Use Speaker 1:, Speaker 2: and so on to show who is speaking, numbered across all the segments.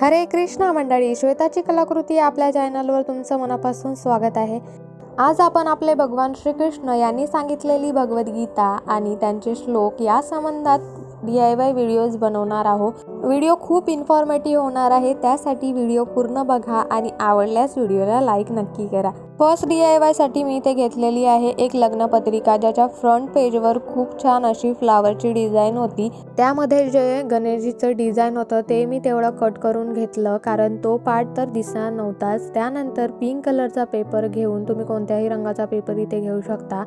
Speaker 1: हरे कृष्णा मंडळी, श्वेताची कलाकृती आपल्या चॅनलवर तुमचं मनापासून स्वागत आहे। आज आपण आपले भगवान श्रीकृष्ण यांनी सांगितलेली भगवद्गीता आणि त्यांचे श्लोक या संबंधात DIY व्हिडिओज बनवणार आहोत। व्हिडिओ खूप इन्फॉर्मेटिव्ह होणार आहे, त्यासाठी व्हिडिओ पूर्ण बघा आणि आवडल्यास व्हिडिओला लाईक नक्की करा। फर्स्ट DIY साठी मी इथे घेतलेली आहे एक लग्नपत्रिका, ज्याच्या फ्रंट पेजवर खूप छान अशी फ्लावरची डिझाईन होती। त्यामध्ये जे गणेशजीचं डिझाईन होतं ते मी तेवढं कट करून घेतलं, कारण तो पार्ट तर दिसणार नव्हताच। त्यानंतर पिंक कलरचा पेपर घेऊन, तुम्ही कोणत्याही रंगाचा पेपर इथे घेऊ शकता,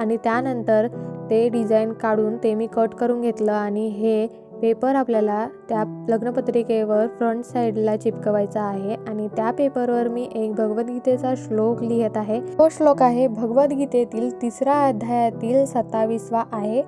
Speaker 1: आणि त्यानंतर ते डिझाईन काढून ते मी कट करून घेतलं आणि हे पेपर आपल्याला त्या लग्नपत्रिकेवर फ्रंट साईडला चिपकवायचा आहे। आणि त्या पेपरवर मी एक भगवद्गीतेचा श्लोक लिहित आहे। तो श्लोक आहे भगवद्गीतेतील 3रा अध्यायातील 27वा आहे।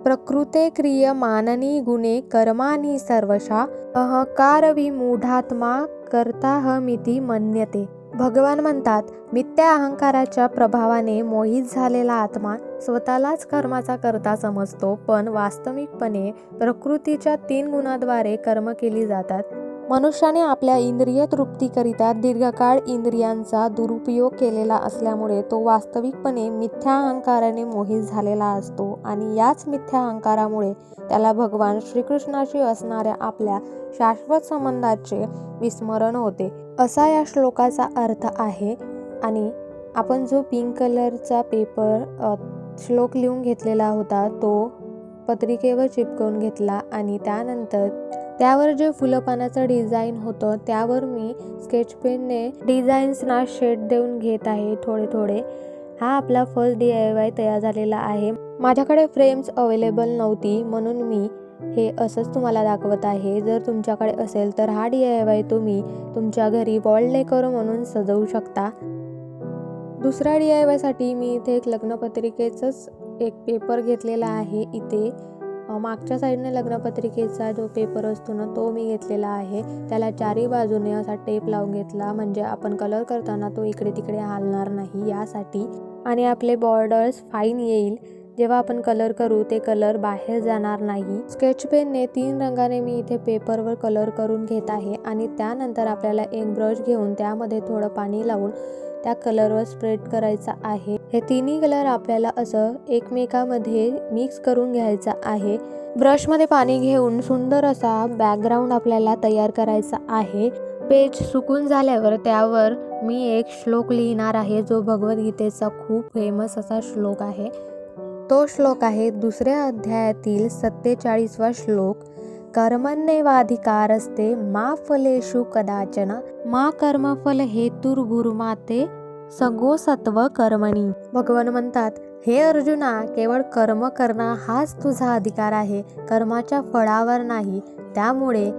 Speaker 1: प्रकृते क्रियमाननी गुणे कर्माणि सर्वशा अहंकार विमूढात्मा कर्ताहमिति मन्यते। भगवान म्हणतात, मिथ्या अहंकाराच्या प्रभावाने मोहित झालेला आत्मा स्वतःलाच कर्माचा कर्ता समजतो, पण वास्तविकपणे प्रकृतीच्या 3 गुणांद्वारे कर्म केली जातात। मनुष्याने आपल्या इंद्रिय तृप्तीकरिता दीर्घकाळ इंद्रियांचा दुरुपयोग केलेला असल्यामुळे तो वास्तविकपणे मिथ्या अहंकाराने मोहित झालेला असतो, आणि याच मिथ्या अहंकारामुळे त्याला भगवान श्रीकृष्णाशी असणाऱ्या आपल्या शाश्वत संबंधाचे विस्मरण होते, असा या श्लोकाचा अर्थ आहे। आणि आपण जो पिंक कलरचा पेपर श्लोक लिहून घेतलेला होता तो पत्रिकेवर चिपकवून घेतला, आणि त्यानंतर त्यावर जे फुलपानाचं डिझाईन होतं त्यावर मी स्केच पेनने डिझाईन्सना शेड देऊन घेत आहे थोडे थोडे। हा आपला फर्स्ट DIY तयार झालेला आहे। माझ्याकडे फ्रेम्स अवेलेबल नव्हती, म्हणून मी हे असंच तुम्हाला दाखवत आहे। जर तुमच्याकडे असेल तर हा DIY तुम्ही तुमच्या घरी वॉल डेकोर म्हणून सजवू शकता। दुसऱ्या DIY साठी मी इथे एक लग्नपत्रिकेचंच एक पेपर घेतलेला आहे। इथे मागच्या साईडने लग्नपत्रिकेचा जो पेपर असतो ना तो मी घेतलेला आहे। त्याला चारी बाजूने असा टेप लावून घेतला, म्हणजे आपण कलर करताना तो इकडे तिकडे हलणार नाही यासाठी, आणि आपले बॉर्डर्स फाईन येईल। जेव्हा आपण कलर करू ते कलर बाहेर जाणार नाही। स्केच पेनने 3 रंगाने मी इथे पेपरवर कलर करून घेत आहे, आणि त्यानंतर आपल्याला एक ब्रश घेऊन त्यामध्ये थोडं पाणी लावून त्या कलरवर स्प्रेड करायचा आहे। हे तिन्ही कलर आपल्याला असं एकमेकांमध्ये मिक्स करून घ्यायचा आहे। ब्रशमध्ये पाणी घेऊन सुंदर असा बॅकग्राऊंड आपल्याला तयार करायचा आहे। पेज सुकून झाल्यावर त्यावर मी एक श्लोक लिहिणार आहे, जो भगवद्गीतेचा खूप फेमस असा श्लोक आहे। तो श्लोक आहे 2ऱ्या अध्यायातील 47वा श्लोक। कर्मण्येवाधिकारस्ते मा फलेषु कदाचन मा कर्मफल हेतुर्भुर्माते सगोसत्व कर्मणी। भगवान म्हणतात, हे अर्जुना, केवळ कर्म करणं हाच तुझा अधिकार आहे, कर्माच्या फळावर नाही। त्यामुळे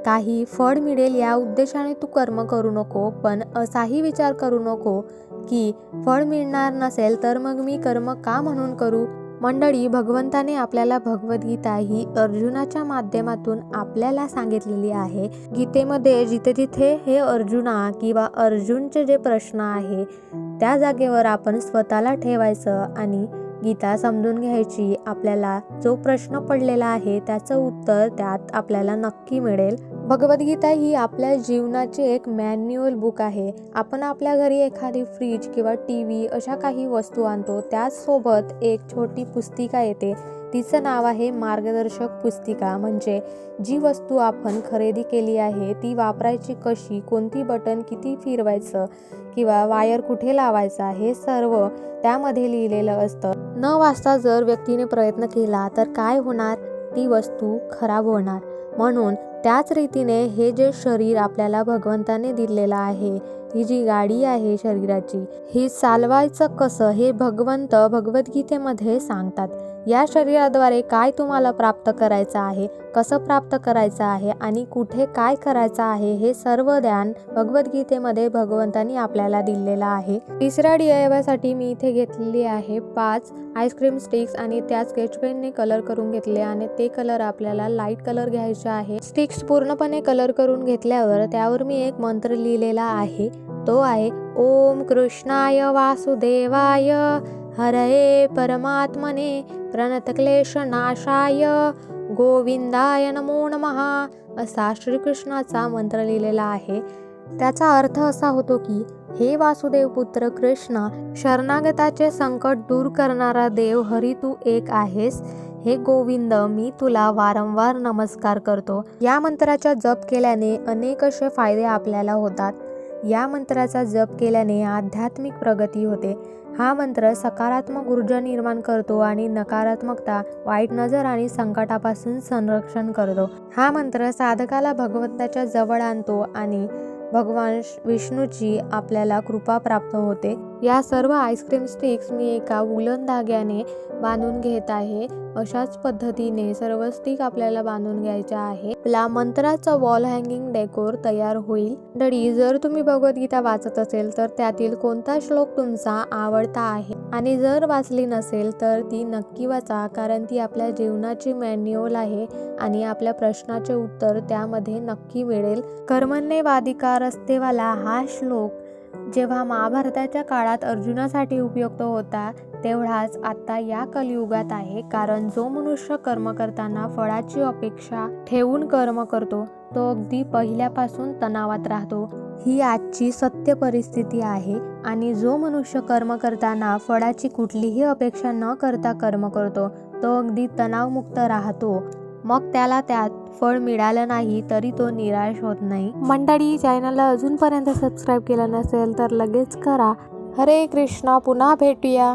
Speaker 1: काही फळ मिळेल या उद्देशाने तू कर्म करू नको, पण असाही विचार करू नको की फळ मिळणार नसेल तर मग मी कर्म का म्हणून करू। मंडळी, भगवंताने आपल्याला भगवद्गीता ही अर्जुनाच्या माध्यमातून आपल्याला सांगितलेली आहे। गीतेमध्ये जिथे जिथे हे अर्जुना किंवा अर्जुनचे जे प्रश्न आहे त्या जागेवर आपण स्वतःला ठेवायचं आणि गीता समजून घ्यायची। आपल्याला जो प्रश्न पडलेला आहे त्याचं उत्तर त्यात आपल्याला नक्की मिळेल। भगवद्गीता ही आपल्या जीवनाचे एक मॅन्युअल बुक आहे। आपण आपल्या घरी एखादी फ्रीज किंवा TV अशा काही वस्तू आणतो, त्याचसोबत एक छोटी पुस्तिका येते, तिचं नाव आहे मार्गदर्शक पुस्तिका। म्हणजे जी वस्तू आपण खरेदी केली आहे ती वापरायची कशी, कोणती बटन किती फिरवायचं किंवा वायर कुठे लावायचा, हे सर्व त्यामध्ये लिहिलेलं असतं। न वाचता जर व्यक्तीने प्रयत्न केला तर काय होणार, ती वस्तू खराब होणार। म्हणून त्याच रीतीने हे जे शरीर आपल्याला भगवंताने दिलेलं आहे, ही जी गाडी आहे शरीराची, ही चालवायचं कसं हे भगवंत भगवद्गीतेमध्ये सांगतात। या शरीराद्वारे काय तुम्हाला प्राप्त करायचं आहे, कसं प्राप्त करायचं आहे आणि कुठे काय करायचं आहे, हे सर्व ज्ञान भगवद्गीतेमध्ये भगवंतांनी आपल्याला दिलेलं आहे। 3ऱ्या DIY साठी मी इथे घेतलेली आहे 5 आईस्क्रीम स्टिक्स, आणि त्या स्केच पेनने कलर करून घेतले, आणि ते कलर आपल्याला लाईट कलर घ्यायचे आहे। स्टिक्स पूर्णपणे कलर करून घेतल्यावर त्यावर मी एक मंत्र लिहिलेला आहे, तो आहे ओम कृष्णाय वासुदेवाय हरये परमात्मने प्रणतक्लेशनाशाय गोविंदाय नमो नमः असा श्रीकृष्णाचा मंत्र लिहिलेला आहे. त्याचा अर्थ असा होतो की हे वासुदेव पुत्र कृष्ण, शरणागताचे संकट दूर करणारा देव हरी तू एक आहेस. हे गोविंद, मी तुला वारंवार नमस्कार करतो. या मंत्राचा जप केल्याने अनेक असे फायदे आपल्याला होतात. या मंत्राचा जप केल्याने आध्यात्मिक प्रगती होते. हा मंत्र सकारात्मक ऊर्जा निर्माण करतो आणि नकारात्मकता, वाईट नजर आणि संकटापासून संरक्षण करतो. हा मंत्र साधकाला भगवंताच्या जवळ आणतो आणि भगवान विष्णूची आपल्याला कृपा प्राप्त होते. या सर्व आईस्क्रीम स्टिक्स मी एका वूलन धाग्याने बांधून घेत आहे. अशाच पद्धतीने सर्व स्टिक आपल्याला बांधून घ्यायच्या आहे. आपला मंत्राचा वॉल हँगिंग डेकोर तयार होईल. मंडळी, जर तुम्ही भगवद्गीता वाचत असेल तर त्यातील कोणता श्लोक तुमचा आवडता आहे आणि जर वाचली नसेल तर ती नक्की वाचा, कारण ती आपल्या जीवनाची मॅन्युअल आहे आणि आपल्या प्रश्नाचे उत्तर त्यामध्ये नक्की मिळेल. कर्मण्येवाधिकारस्तेवाला हा श्लोक जेव्हा महाभारताच्या काळात अर्जुनासाठी उपयुक्त होता, तेवढाच आता या कलियुगात आहे. कारण जो मनुष्य कर्म करताना फळाची अपेक्षा ठेवून कर्म करतो तो अगदी पहिल्यापासून तणावात राहतो. ही आजची सत्य परिस्थिती आहे. आणि जो मनुष्य कर्म करताना फळाची कुठलीही अपेक्षा न करता कर्म करतो तो अगदी तणावमुक्त राहतो. मग त्याला त्यात फळ मिळालं नाही तरी तो निराश होत नाही. मंडळी, चॅनलला अजूनपर्यंत सबस्क्राईब केलं नसेल तर लगेच करा. हरे कृष्णा. पुन्हा भेटूया.